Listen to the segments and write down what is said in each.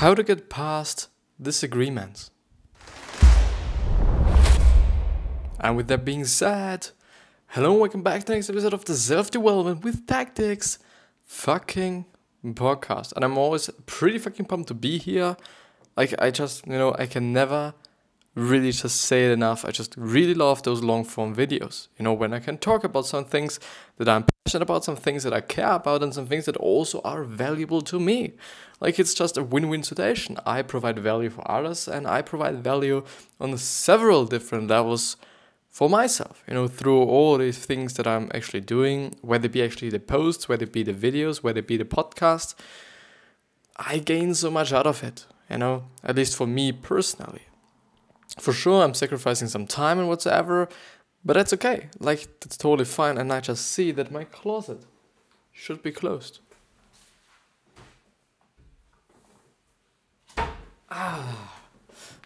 How to get past disagreements. And with that being said, hello and welcome back to the next episode of the Self-Development with Tactics fucking podcast. And I'm always pretty fucking pumped to be here. Like, I can never really just say it enough. I just really love those long form videos. When I can talk about some things that I'm passionate about, some things that I care about, and some things that also are valuable to me. Like, it's just a win-win situation. I provide value for others, and I provide value on several different levels for myself, through all these things that I'm actually doing, whether it be actually the posts, whether it be the videos, whether it be the podcast. I gain so much out of it, at least for me personally. For sure, I'm sacrificing some time and whatsoever, but that's okay. Like, that's totally fine. And I just see that my closet should be closed.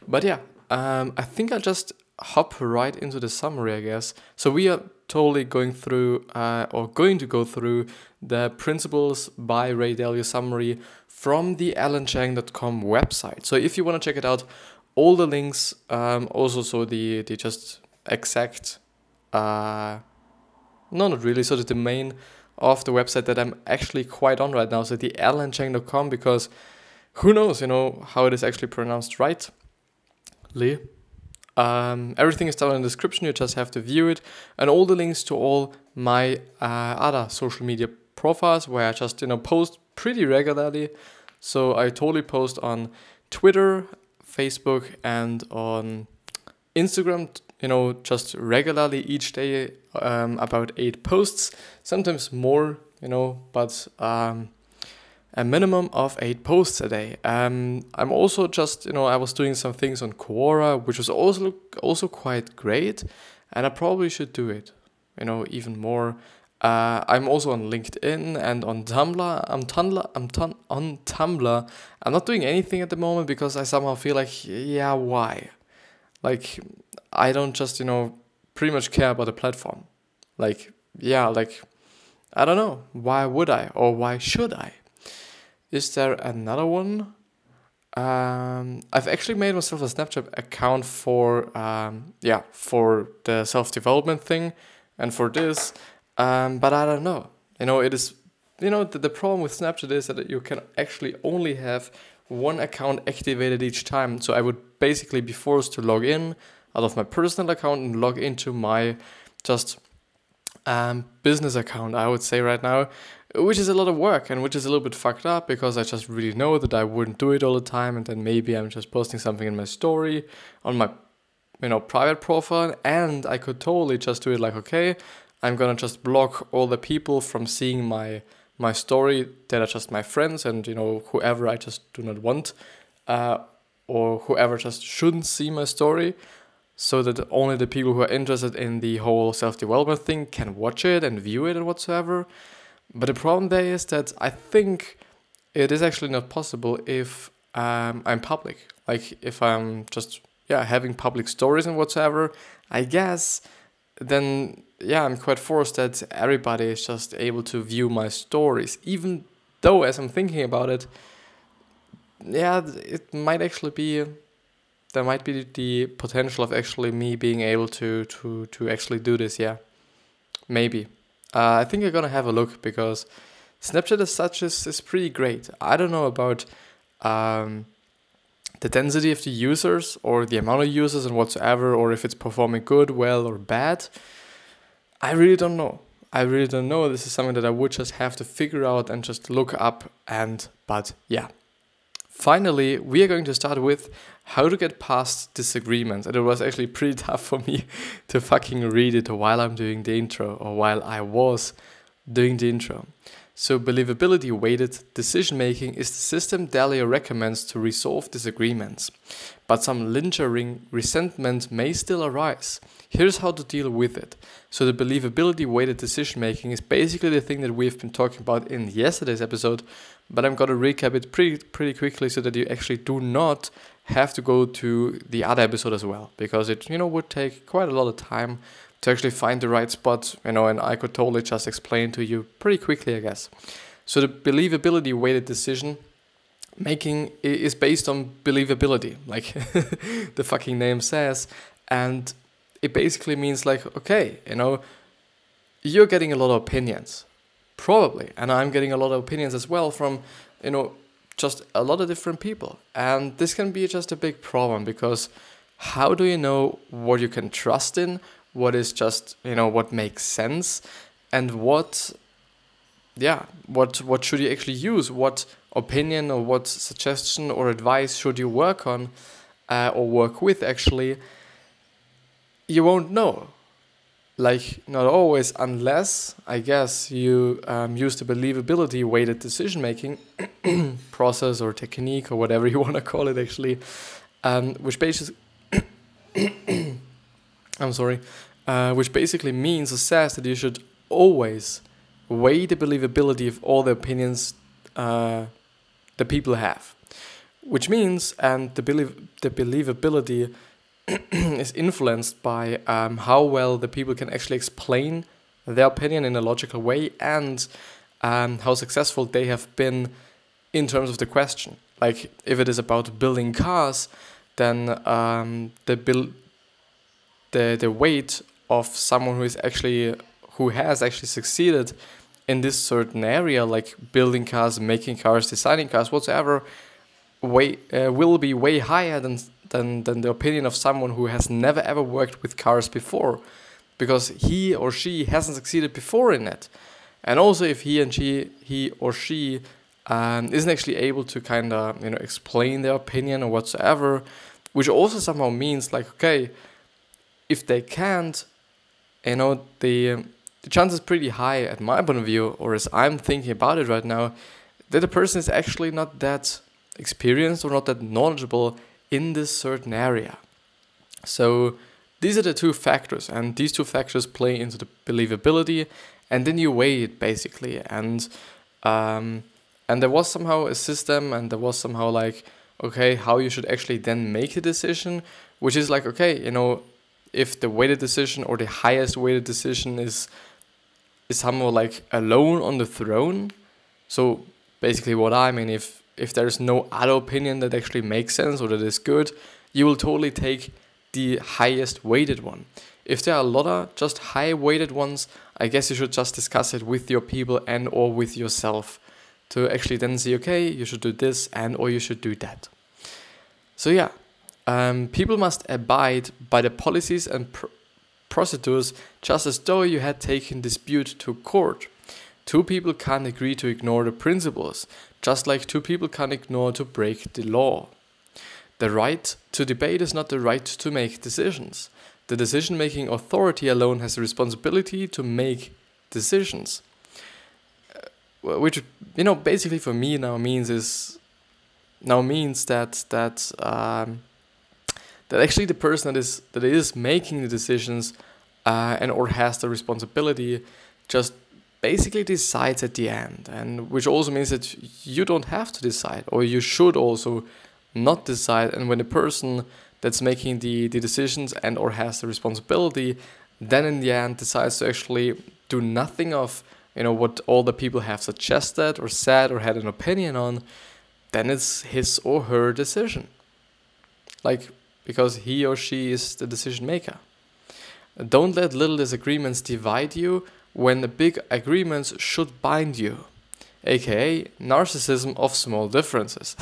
But yeah, I think I'll just hop right into the summary, I guess. So we are totally going to go through the Principles by Ray Dalio summary from the alanchang.com website. So if you want to check it out, all the links, also so the just exact, no, not really, so the domain of the website that I'm actually quite on right now, so the alanchang.com, because who knows, how it is actually pronounced right. Everything is down in the description, you just have to view it, and all the links to all my other social media profiles where I just, post pretty regularly. So I totally post on Twitter, Facebook, and on Instagram, just regularly each day, about 8 posts, sometimes more, but a minimum of 8 posts a day. I'm also just, I was doing some things on Quora, which was also quite great, and I probably should do it, even more. I'm also on LinkedIn and on Tumblr. On Tumblr. I'm not doing anything at the moment because I somehow feel like, why? Like, I don't just, pretty much care about the platform. Like, I don't know. Why would I? Or why should I? Is there another one? I've actually made myself a Snapchat account for the self-development thing and for this. But I don't know. It is, the problem with Snapchat is that you can actually only have one account activated each time. So I would basically be forced to log in out of my personal account and log into my just business account, I would say right now, which is a lot of work and which is a little bit fucked up because I just really know that I wouldn't do it all the time, and then maybe I'm just posting something in my story on my, private profile, and I could totally just do it like, okay, I'm gonna just block all the people from seeing my story that are just my friends and, whoever I just do not want, or whoever just shouldn't see my story, so that only the people who are interested in the whole self-development thing can watch it and view it and whatsoever. But the problem there is that I think it is actually not possible if I'm public. Like, if I'm just, having public stories and whatsoever, I guess, then, I'm quite forced that everybody is just able to view my stories. Even though, as I'm thinking about it, it might actually be, there might be the potential of actually me being able to actually do this, maybe. I think I'm gonna have a look because Snapchat as such is pretty great. I don't know about the density of the users or the amount of users and whatsoever, or if it's performing good, well, or bad. I really don't know. This is something that I would just have to figure out and just look up. But finally, we are going to start with how to get past disagreements. And it was actually pretty tough for me to fucking read it while I'm doing the intro, or while I was doing the intro. So believability-weighted decision-making is the system Dalio recommends to resolve disagreements. But some lingering resentment may still arise. Here's how to deal with it. So the believability-weighted decision-making is basically the thing that we've been talking about in yesterday's episode, but I'm going to recap it pretty quickly so that you actually do not have to go to the other episode as well, because it, would take quite a lot of time to actually find the right spot, and I could totally just explain to you pretty quickly, I guess. So the believability weighted decision making is based on believability, like the fucking name says. And it basically means like, okay, you know, you're getting a lot of opinions, probably, and I'm getting a lot of opinions as well from, you know, just a lot of different people. And this can be just a big problem, because how do you know what you can trust in, what is just, you know, what makes sense, and what should you actually use, what opinion or what suggestion or advice should you work on or work with actually. You won't know. Like, not always, unless, I guess, you use the believability weighted decision making process or technique or whatever you want to call it actually, which basically which basically means or says that you should always weigh the believability of all the opinions the people have, which means, and the believability is influenced by how well the people can actually explain their opinion in a logical way, and how successful they have been in terms of the question. Like, if it is about building cars, then the weight of someone who has actually succeeded in this certain area, like building cars, making cars, designing cars, whatsoever, will be way higher than the opinion of someone who has never ever worked with cars before, because he or she hasn't succeeded before in it. And also, if he or she isn't actually able to kind of, you know, explain their opinion or whatsoever, which also somehow means like, okay, if they can't, you know, the chance is pretty high, at my point of view, or as I'm thinking about it right now, that the person is actually not that experienced or not that knowledgeable in this certain area. So these are the two factors, and these two factors play into the believability, and then you weigh it basically. And there was somehow a system, and there was somehow like, okay, how you should actually then make a decision, which is like, okay, you know, if the weighted decision or the highest weighted decision is somehow like alone on the throne. So basically what I mean, if there's no other opinion that actually makes sense or that is good, you will totally take the highest weighted one. If there are a lot of just high weighted ones, I guess you should just discuss it with your people and or with yourself to actually then see, okay, you should do this and or you should do that. So yeah, people must abide by the policies and procedures just as though you had taken dispute to court. Two people can't agree to ignore the principles, just like two people can't ignore to break the law. The right to debate is not the right to make decisions. The decision-making authority alone has the responsibility to make decisions. Which, you know, basically for me now means that actually the person that is making the decisions and or has the responsibility just basically decides at the end, and which also means that you don't have to decide, or you should also not decide. And when the person that's making the decisions and or has the responsibility then in the end decides to actually do nothing of, you know, what all the people have suggested or said or had an opinion on, then it's his or her decision. Like, because he or she is the decision maker. Don't let little disagreements divide you when the big agreements should bind you, aka narcissism of small differences.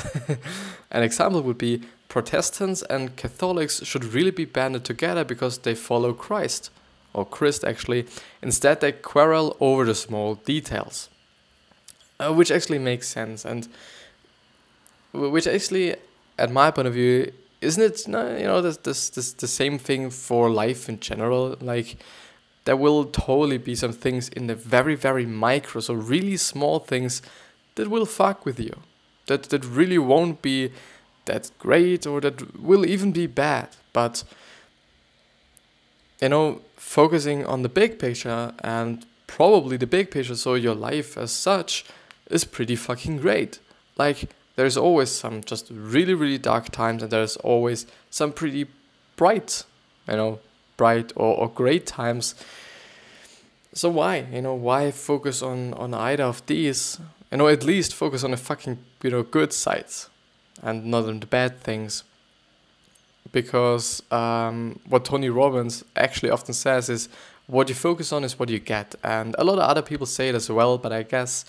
An example would be Protestants and Catholics should really be banded together because they follow Christ, or Christ actually. Instead they quarrel over the small details, which actually makes sense, and which actually, at my point of view, isn't it, you know, this the same thing for life in general? Like, there will totally be some things in the very, very micro, so really small things that will fuck with you, that really won't be that great, or that will even be bad. But, you know, focusing on the big picture, and probably the big picture, so your life as such, is pretty fucking great. Like, there's always some just really, really dark times, and there's always some pretty bright, you know, bright or great times. So why focus on either of these? at least focus on the fucking, good sides and not on the bad things. Because what Tony Robbins actually often says is, what you focus on is what you get. And a lot of other people say it as well, but I guess,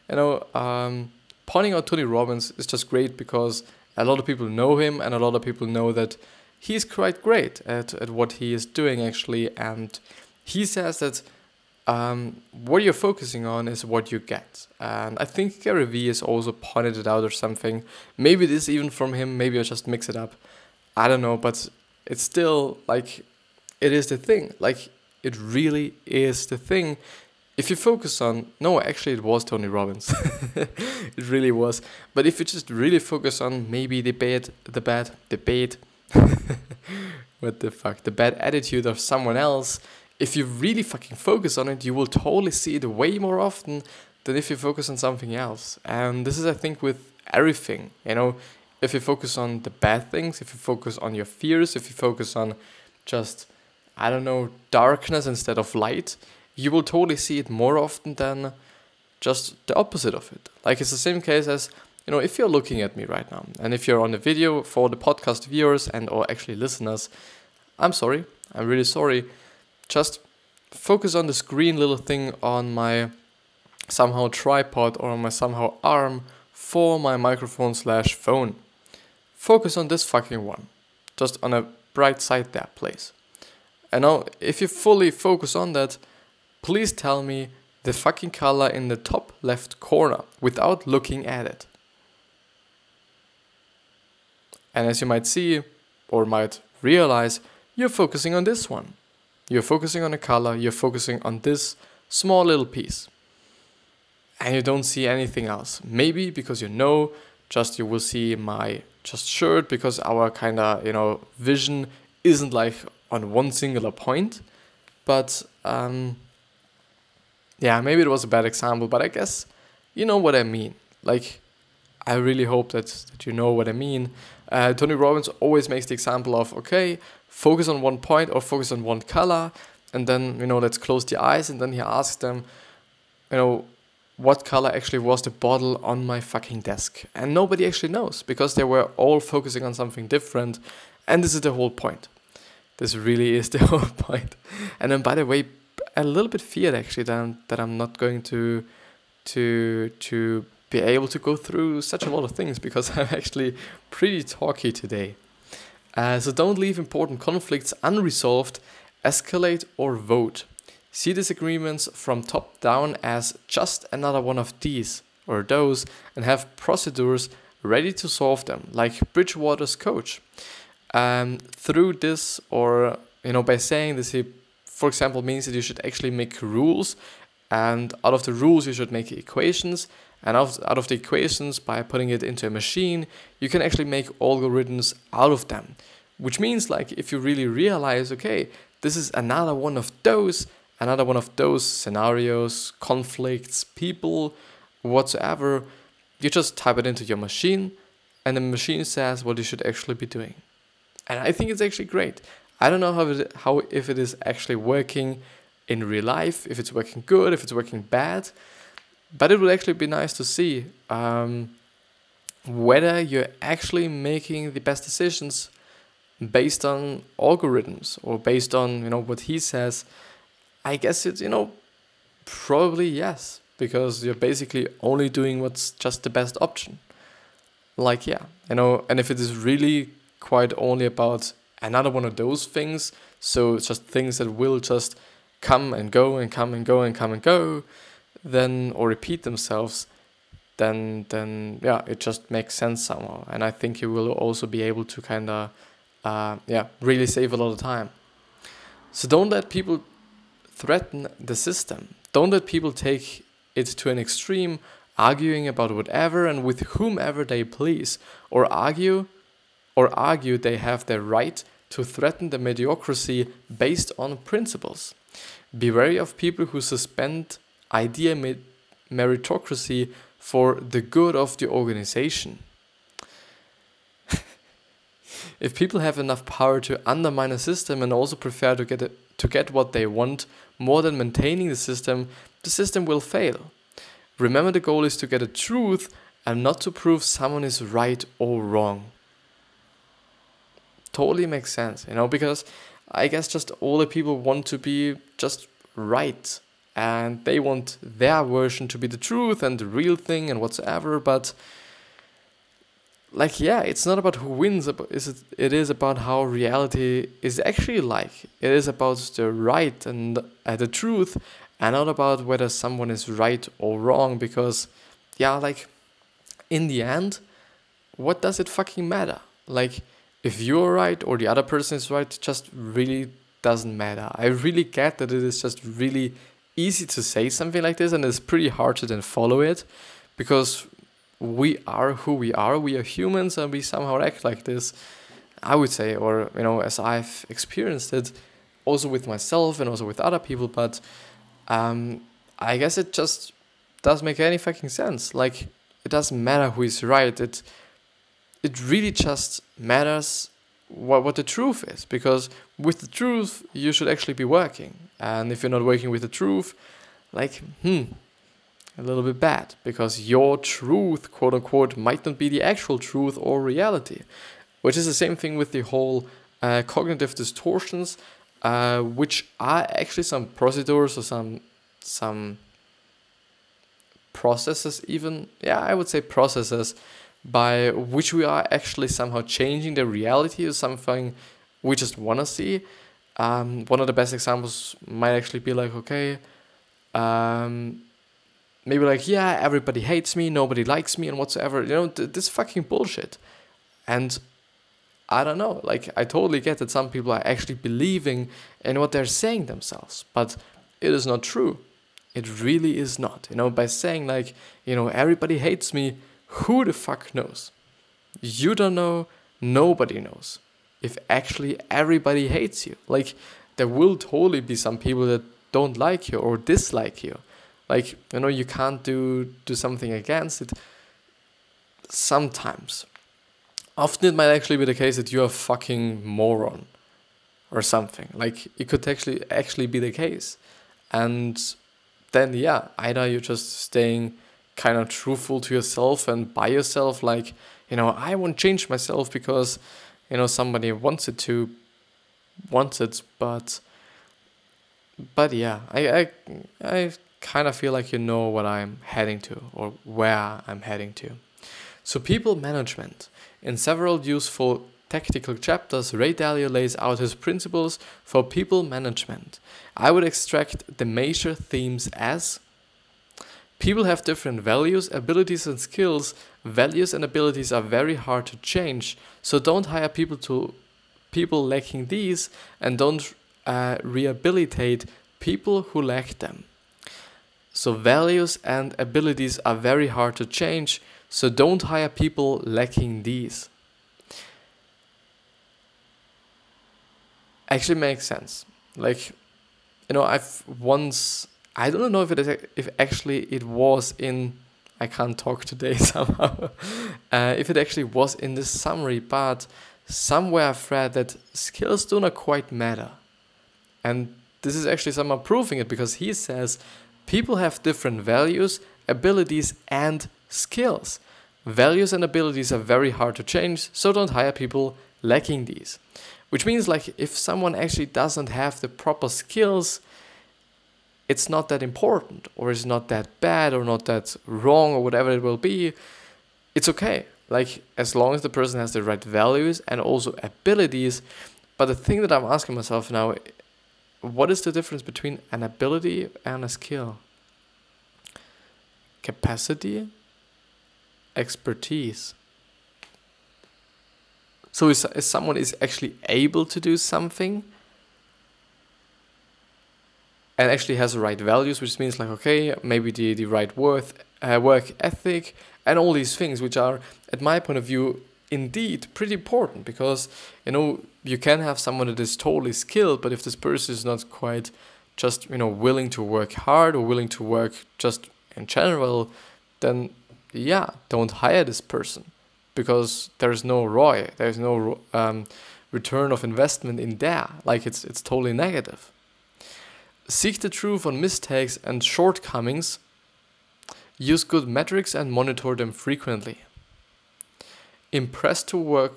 pointing out Tony Robbins is just great because a lot of people know him and a lot of people know that he's quite great at what he is doing actually. And he says that what you're focusing on is what you get. And I think Gary Vee has also pointed it out or something. Maybe it is even from him, maybe I just mix it up. I don't know, but it's still like, it is the thing. Like, it really is the thing. If you focus on, no, actually it was Tony Robbins. It really was. But if you just really focus on maybe the bad attitude of someone else, if you really fucking focus on it, you will totally see it way more often than if you focus on something else. And this is, I think, with everything, if you focus on the bad things, if you focus on your fears, if you focus on just, darkness instead of light, you will totally see it more often than just the opposite of it. Like, it's the same case as, if you're looking at me right now, and if you're on the video for the podcast viewers and or actually listeners, I'm sorry, I'm really sorry. Just focus on this green little thing on my somehow tripod or on my somehow arm for my microphone/phone. Focus on this fucking one. Just on a bright side there, please. And now, if you fully focus on that, please tell me the fucking color in the top left corner without looking at it. And as you might see, or might realize, you're focusing on this one. You're focusing on a color, you're focusing on this small little piece. And you don't see anything else. Maybe because you will see my shirt, because our kind of, vision isn't like on one singular point. But, maybe it was a bad example, but I guess you know what I mean. Like, I really hope that you know what I mean. Tony Robbins always makes the example of, okay, focus on one point or focus on one color, and then, let's close the eyes, and then he asks them, what color actually was the bottle on my fucking desk? And nobody actually knows, because they were all focusing on something different, and this is the whole point. This really is the whole point. And then, by the way, a little bit feared actually that I'm not going to be able to go through such a lot of things, because I'm actually pretty talky today. So don't leave important conflicts unresolved, escalate or vote. See disagreements from top down as just another one of these or those, and have procedures ready to solve them, like Bridgewater's coach. Through this, or by saying this, he, for example, means that you should actually make rules, and out of the rules you should make equations, and out of the equations, by putting it into a machine, you can actually make algorithms out of them. Which means, like, if you really realize, okay, this is another one of those scenarios, conflicts, people, whatsoever, you just type it into your machine, and the machine says what you should actually be doing. And I think it's actually great. I don't know if it is actually working in real life, if it's working good, if it's working bad, but it would actually be nice to see whether you're actually making the best decisions based on algorithms or based on what he says. I guess it's probably yes, because you're basically only doing what's just the best option. Like, and if it is really quite only about another one of those things, so it's just things that will just come and go and come and go and come and go, then, or repeat themselves, then it just makes sense somehow. And I think you will also be able to kind of really save a lot of time. So don't let people threaten the system. Don't let people take it to an extreme, arguing about whatever and with whomever they please, or argue they have the right to threaten the mediocrity based on principles. Be wary of people who suspend idea meritocracy for the good of the organization. If people have enough power to undermine a system and also prefer to get what they want more than maintaining the system will fail. Remember, the goal is to get a truth and not to prove someone is right or wrong. Totally makes sense, you know, because I guess just all the people want to be just right, and they want their version to be the truth and the real thing and whatsoever. But like, yeah, it's not about who wins, it is about how reality is actually like. It is about the right and the truth, and not about whether someone is right or wrong. Because yeah, like, in the end, what does it fucking matter? Like, if you're right or the other person is right, just really doesn't matter. I really get that it is just really easy to say something like this, and it's pretty hard to then follow it, because we are who we are humans, and we somehow act like this, I would say, or, you know, as I've experienced it, also with myself and also with other people. But I guess it just doesn't make any fucking sense. Like, it doesn't matter who is right. It really just matters what the truth is, because with the truth you should actually be working, and if you're not working with the truth, like, a little bit bad, because your truth, quote unquote, might not be the actual truth or reality, which is the same thing with the whole cognitive distortions, which are actually some procedures or some processes, even, yeah, I would say processes, by which we are actually somehow changing the reality of something we just want to see. One of the best examples might actually be like, okay, maybe like, yeah, everybody hates me, nobody likes me, and whatsoever, you know, this fucking bullshit. And I don't know, like, I totally get that some people are actually believing in what they're saying themselves, but it is not true. It really is not, you know, by saying like, you know, everybody hates me, who the fuck knows? You don't know, nobody knows if actually everybody hates you. Like, there will totally be some people that don't like you or dislike you. Like, you know, you can't do something against it sometimes. Often it might actually be the case that you're a fucking moron or something. Like, it could actually be the case. And then, yeah, either you're just staying kind of truthful to yourself and by yourself, like, you know, I won't change myself because, you know, somebody wants it, but yeah, I kind of feel like you know what I'm heading to, or where I'm heading to. So, people management. In several useful tactical chapters, Ray Dalio lays out his principles for people management. I would extract the major themes as: people have different values, abilities, and skills. Values and abilities are very hard to change, so don't hire people lacking these, and don't rehabilitate people who lack them. So values and abilities are very hard to change, so don't hire people lacking these. Actually makes sense. Like, you know, I don't know if actually it was in, I can't talk today somehow, if it actually was in this summary, but somewhere I've read that skills do not quite matter. And this is actually somehow proving it, because he says people have different values, abilities, and skills. Values and abilities are very hard to change, so don't hire people lacking these. Which means, like, if someone actually doesn't have the proper skills, it's not that important, or it's not that bad, or not that wrong, or whatever it will be. It's okay. Like, as long as the person has the right values and also abilities. But the thing that I'm asking myself now, what is the difference between an ability and a skill? Capacity, expertise. So if someone is actually able to do something and actually has the right values, which means like, okay, maybe the right work ethic and all these things, which are, at my point of view, indeed pretty important, because, you know, you can have someone that is totally skilled, but if this person is not quite just, you know, willing to work hard or willing to work just in general, then yeah, don't hire this person, because there's no ROI, there's no return of investment in there. Like, it's totally negative. Seek the truth on mistakes and shortcomings. Use good metrics and monitor them frequently. Impress to workers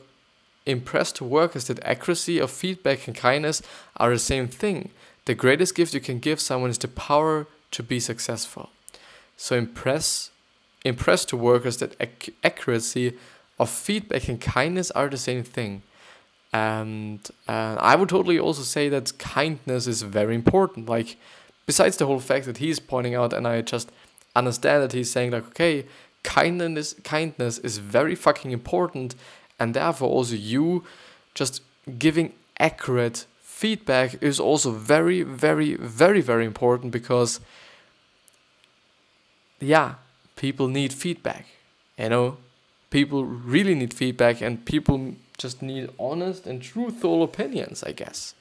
that accuracy of feedback and kindness are the same thing. The greatest gift you can give someone is the power to be successful. So impress to workers that accuracy of feedback and kindness are the same thing. And I would totally also say that kindness is very important. Like, besides the whole fact that he's pointing out, and I just understand that he's saying like, okay, kindness is very fucking important, and therefore also you just giving accurate feedback is also very, very, very, very important, because yeah, people need feedback, people really need feedback, and people just need honest and truthful opinions, I guess,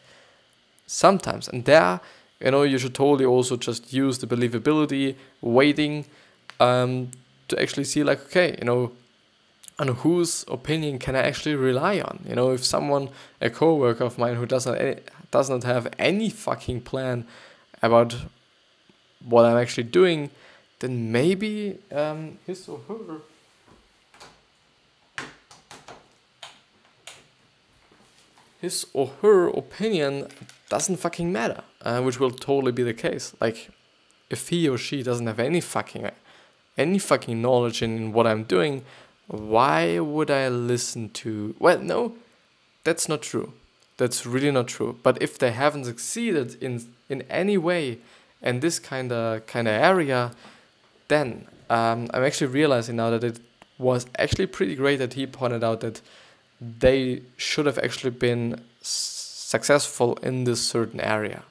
sometimes. And there, you should totally also just use the believability weighting to actually see like, okay, on whose opinion can I actually rely on? If someone, a coworker of mine who does not have any fucking plan about what I'm actually doing, then maybe his or her opinion doesn't fucking matter, which will totally be the case. Like, if he or she doesn't have any fucking knowledge in what I'm doing, why would I listen to? Well, no, that's not true. That's really not true. But if they haven't succeeded in any way in this kind of area, then I'm actually realizing now that it was actually pretty great that he pointed out that they should have actually been successful in this certain area,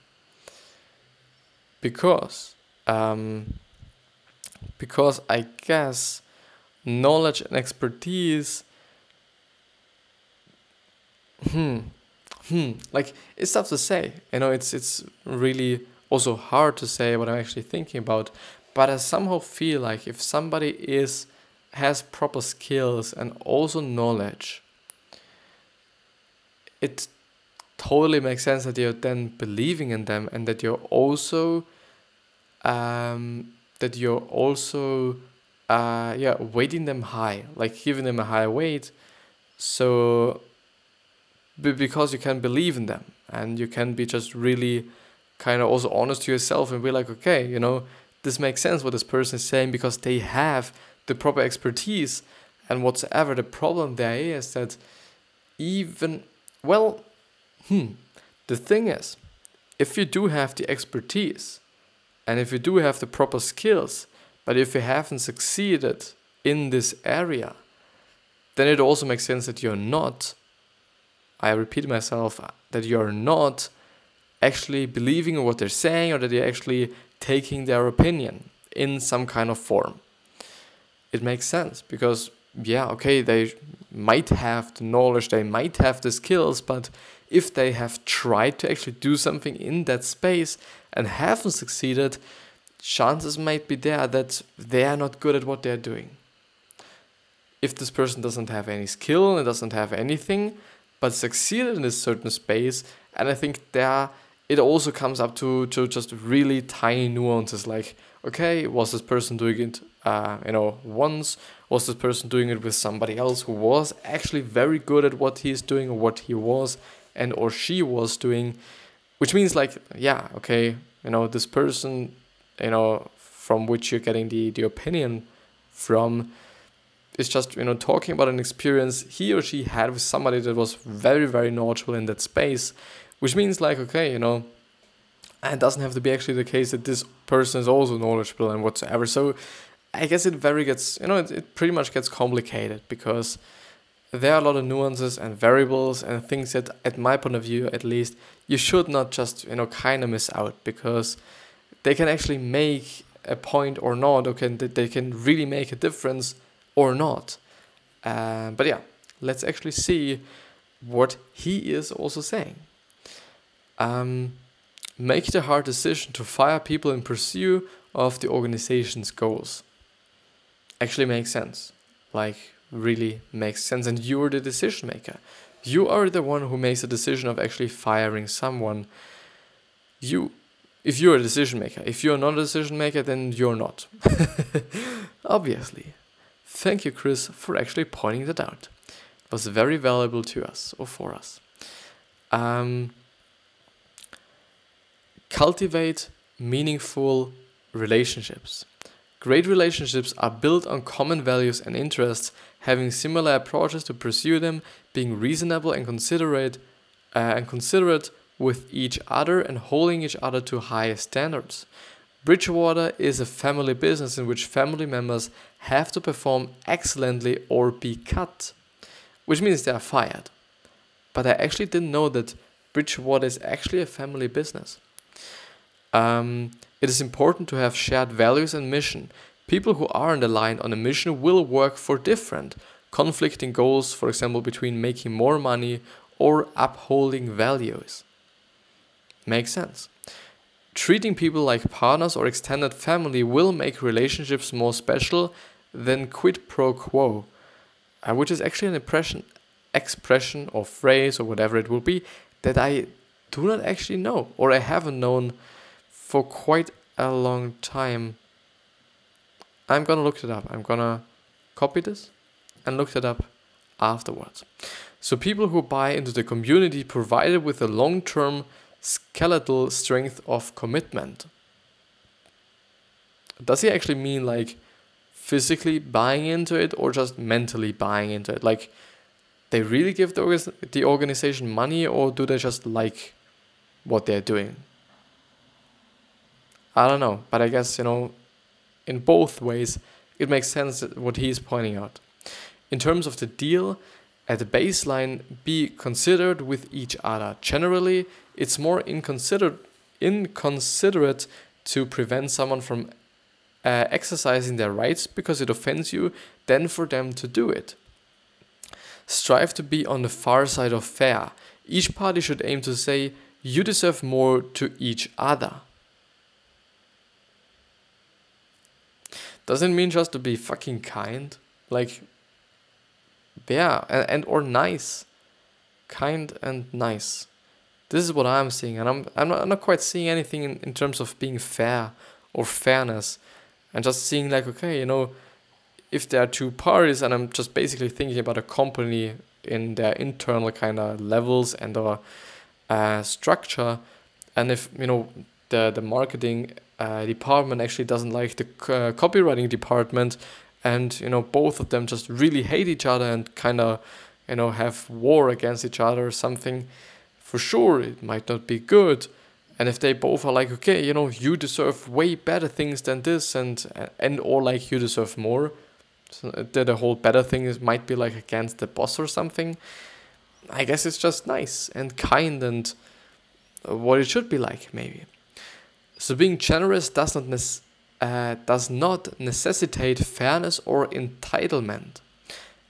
because I guess knowledge and expertise, like, it's tough to say. It's really also hard to say what I'm actually thinking about. But I somehow feel like if somebody has proper skills and also knowledge, it totally makes sense that you're then believing in them, and that you're also weighting them high, like giving them a high weight. So because you can believe in them, and you can be just really kind of also honest to yourself and be like, okay, this makes sense what this person is saying, because they have the proper expertise. And whatsoever the problem there is, that the thing is, if you do have the expertise, and if you do have the proper skills, but if you haven't succeeded in this area, then it also makes sense that you're not, I repeat myself, that you're not actually believing in what they're saying, or that you're actually taking their opinion in some kind of form. It makes sense, because they might have the knowledge, they might have the skills, but if they have tried to actually do something in that space and haven't succeeded, chances might be there that they are not good at what they're doing. If this person doesn't have any skill and doesn't have anything, but succeeded in this certain space, and I think there it also comes up to just really tiny nuances, like, okay, was this person doing it once? Was this person doing it with somebody else who was actually very good at what he's doing, or what he was and or she was doing? Which means like, this person, from which you're getting the opinion from, is just, talking about an experience he or she had with somebody that was very, very knowledgeable in that space. Which means like, okay, it doesn't have to be actually the case that this person is also knowledgeable and whatsoever. So I guess it pretty much gets complicated, because there are a lot of nuances and variables and things that, at my point of view at least, you should not just, kind of miss out, because they can actually make a point or not, or they can really make a difference or not. But yeah, let's actually see what he is also saying. Make the hard decision to fire people in pursuit of the organization's goals. Actually makes sense. Like, really makes sense. And you're the decision maker. You are the one who makes the decision of actually firing someone. You if you're a decision maker. If you're not a decision maker, then you're not. Obviously. Thank you, Chris, for actually pointing that out. It was very valuable to us, or for us. Cultivate meaningful relationships. Great relationships are built on common values and interests, having similar approaches to pursue them, being reasonable and considerate with each other, and holding each other to high standards. Bridgewater is a family business in which family members have to perform excellently or be cut, which means they are fired. But I actually didn't know that Bridgewater is actually a family business. It is important to have shared values and mission. People who aren't aligned on a mission will work for different, conflicting goals, for example, between making more money or upholding values. Makes sense. Treating people like partners or extended family will make relationships more special than quid pro quo, which is actually an expression or phrase or whatever it will be that I do not actually know, or I haven't known for quite a long time. I'm gonna look it up. I'm gonna copy this and look it up afterwards. So people who buy into the community provided with a long-term skeletal strength of commitment. Does he actually mean like physically buying into it, or just mentally buying into it? Like they really give the organization money, or do they just like what they're doing? I don't know, but I guess, in both ways, it makes sense what he's pointing out. In terms of the deal, at the baseline, be considered with each other. Generally, it's more inconsiderate to prevent someone from exercising their rights because it offends you than for them to do it. Strive to be on the far side of fair. Each party should aim to say, you deserve more to each other. Doesn't mean just to be fucking kind. Like, yeah, and or nice. Kind and nice. This is what I'm seeing, and I'm not quite seeing anything in terms of being fair or fairness. I'm just seeing like, okay, if there are two parties, and I'm just basically thinking about a company in their internal kind of levels and or structure, and if the marketing department actually doesn't like the copywriting department, and both of them just really hate each other and kind of have war against each other or something, for sure it might not be good. And if they both are like, okay, you deserve way better things than this, and or like you deserve more, so the whole better thing might be like against the boss or something. I guess it's just nice and kind and what it should be like, maybe. So being generous does not necessitate fairness or entitlement.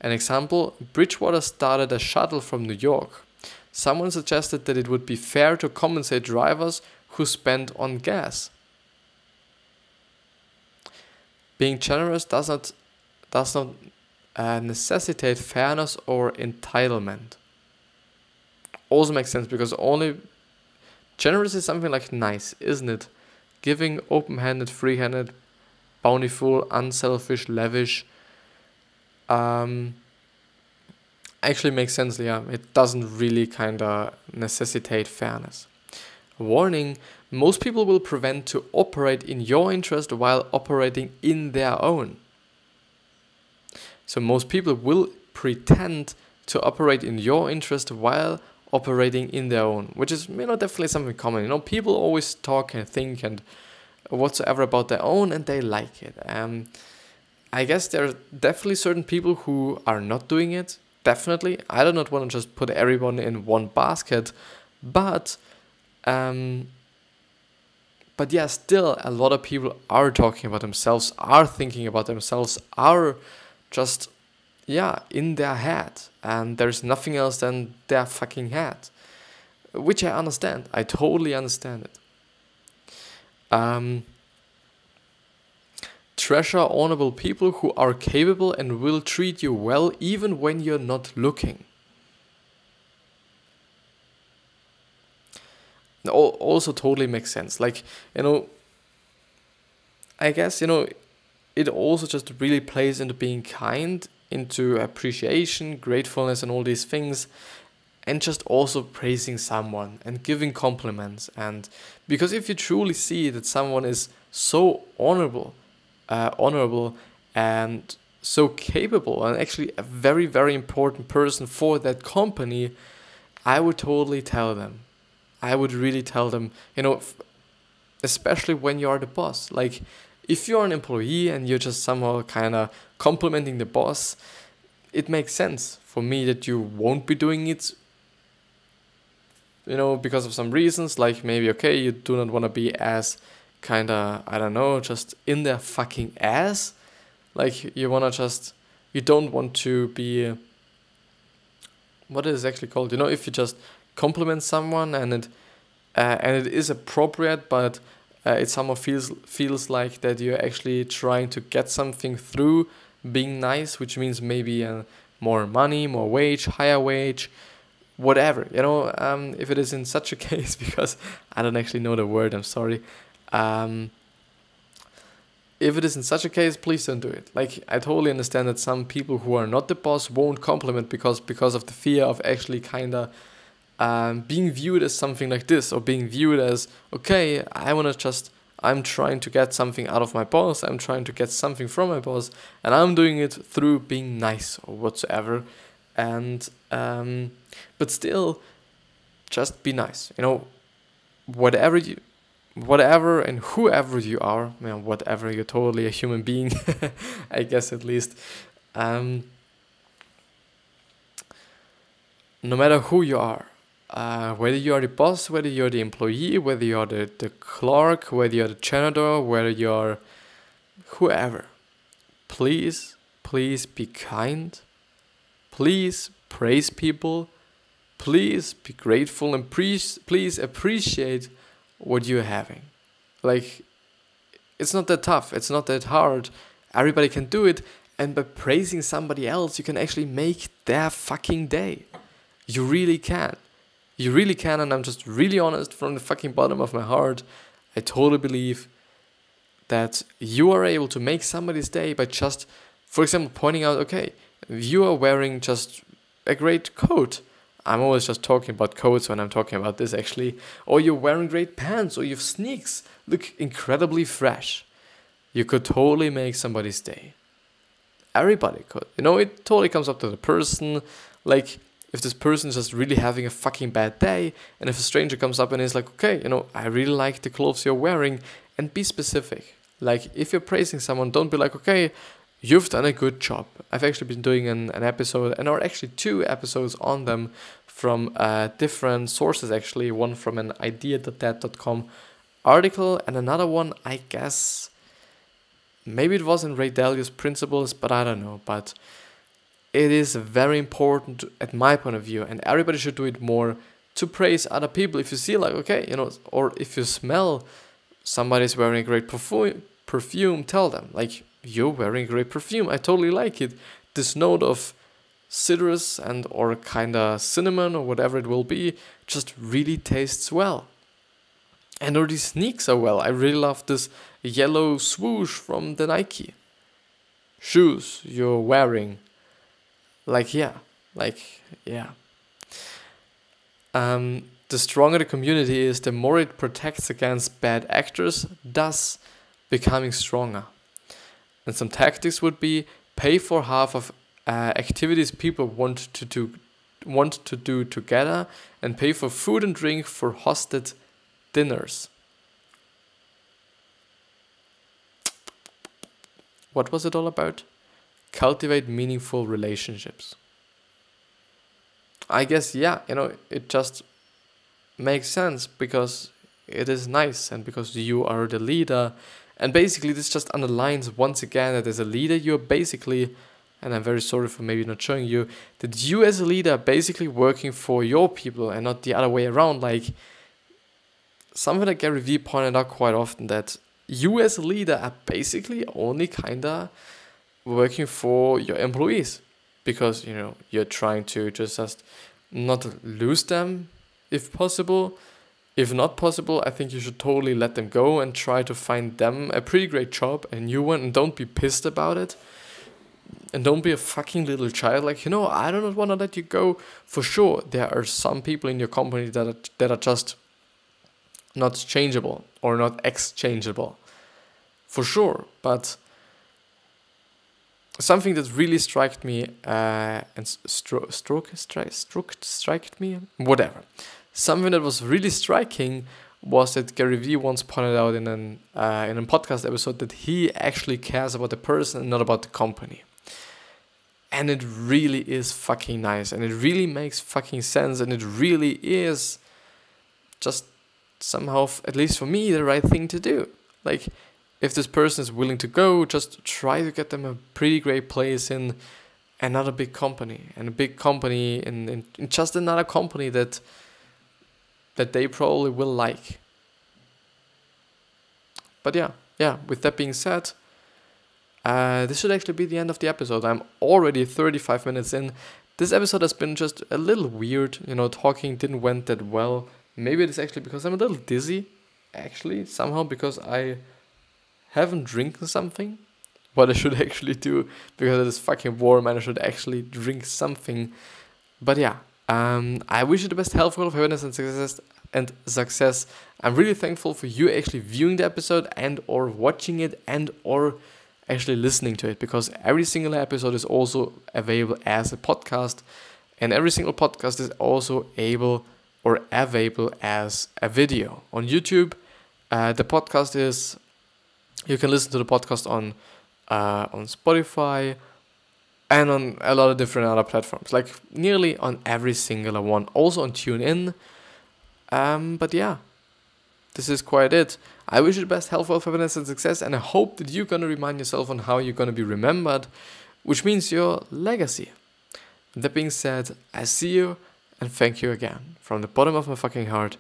An example, Bridgewater started a shuttle from New York. Someone suggested that it would be fair to compensate drivers who spend on gas. Being generous does not necessitate fairness or entitlement. Also makes sense, because generous is something like nice, isn't it? Giving, open-handed, free-handed, bountiful, unselfish, lavish. Actually makes sense, yeah. It doesn't really kind of necessitate fairness. Warning, most people will prevent to operate in your interest while operating in their own. So most people will pretend to operate in your interest while operating in their own, which is definitely something common. People always talk and think and whatsoever about their own, and they like it. I guess there are definitely certain people who are not doing it. Definitely, I do not want to just put everyone in one basket, but yeah, still a lot of people are talking about themselves, are thinking about themselves, are just in their head, and there's nothing else than their fucking head, which I understand. I totally understand it. Treasure honorable people who are capable and will treat you well even when you're not looking. also totally makes sense. Like, I guess, it also just really plays into being kind, into appreciation, gratefulness, and all these things, and just also praising someone and giving compliments. And because if you truly see that someone is so honorable, and so capable, and actually a very, very important person for that company, I would totally tell them. I would really tell them, especially when you are the boss. Like, if you're an employee and you're just somehow kind of complimenting the boss, it makes sense for me that you won't be doing it, because of some reasons, like maybe, okay, you do not want to be as kind of, I don't know, just in their fucking ass. Like, you don't want to be, what is it actually called? If you just compliment someone and it is appropriate, but it somehow feels like that you're actually trying to get something through being nice, which means maybe more money, more wage, higher wage, whatever, if it is in such a case, because I don't actually know the word, I'm sorry. If it is in such a case, please don't do it. Like, I totally understand that some people who are not the boss won't compliment because of the fear of actually kind of being viewed as something like this, or being viewed as, okay, I'm trying to get something out of my boss, I'm trying to get something from my boss, and I'm doing it through being nice or whatsoever. And but still, just be nice. Whatever and whoever you are, whatever, you're totally a human being, I guess, at least. No matter who you are, whether you are the boss, whether you're the employee, whether you're the clerk, whether you're the janitor, whether you're whoever, please be kind. Please praise people. Please be grateful, and please appreciate what you're having. Like, it's not that tough. It's not that hard. Everybody can do it. And by praising somebody else, you can actually make their fucking day. You really can. You really can. And I'm just really honest from the fucking bottom of my heart. I totally believe that you are able to make somebody's day by just, for example, pointing out, okay, you are wearing just a great coat. I'm always just talking about coats when I'm talking about this, actually. Or you're wearing great pants, or you have sneaks. Look incredibly fresh. You could totally make somebody's day. Everybody could. It totally comes up to the person. Like, if this person is just really having a fucking bad day, and if a stranger comes up and is like, okay, I really like the clothes you're wearing, and be specific. Like, if you're praising someone, don't be like, okay, you've done a good job. I've actually been doing an episode, or actually 2 episodes on them from different sources, actually. One from an idea.that.com article, and another one, I guess, maybe it was in Ray Dalio's Principles, but I don't know. But it is very important, at my point of view, and everybody should do it more, to praise other people. If you see, like, okay, or if you smell somebody's wearing a great perfume, tell them, like, you're wearing great perfume. I totally like it. This note of citrus or kind of cinnamon or whatever it will be just really tastes well. And all these sneaks are well. I really love this yellow swoosh from the Nike shoes you're wearing. The stronger the community is, the more it protects against bad actors, thus becoming stronger. And some tactics would be: pay for half of activities people want to do together, and pay for food and drink for hosted dinners. What was it all about? Cultivate meaningful relationships. I guess, it just makes sense because it is nice and because you are the leader. And basically this just underlines once again that as a leader you're basically, and I'm very sorry for maybe not showing you, that you as a leader are basically working for your people and not the other way around. Like, something that Gary Vee pointed out quite often, that you as a leader are basically only kinda working for your employees, because you're trying to just not lose them if possible. If not possible, I think you should totally let them go and try to find them a pretty great job, a new one, and don't be pissed about it. And don't be a fucking little child, like, I don't want to let you go. For sure, there are some people in your company that are just not changeable or not exchangeable. For sure, but something that really struck me and struck me, whatever. Something that was really striking was that Gary Vee once pointed out in a podcast episode that he actually cares about the person and not about the company. And it really is fucking nice, and it really makes fucking sense, and it really is just somehow, at least for me, the right thing to do. Like, if this person is willing to go, just try to get them a pretty great place in another big company, and a big company in just another company that they probably will like. But yeah, with that being said, this should actually be the end of the episode. I'm already 35 minutes in. This episode has been just a little weird. Talking didn't went that well. Maybe it is actually because I'm a little dizzy. Actually, somehow because I haven't drinking something. What I should actually do, because it is fucking warm and I should actually drink something. But yeah, I wish you the best health, wealth, happiness, and success. I'm really thankful for you actually viewing the episode and or watching it and or actually listening to it, because every single episode is also available as a podcast, and every single podcast is also able or available as a video on YouTube. The podcast is, you can listen to the podcast on Spotify and on a lot of different other platforms, like nearly on every single one, also on TuneIn. But yeah, this is quite it. I wish you the best health, wealth, happiness, and success, and I hope that you're going to remind yourself on how you're going to be remembered, which means your legacy. With that being said, I see you, and thank you again. From the bottom of my fucking heart,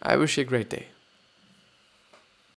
I wish you a great day.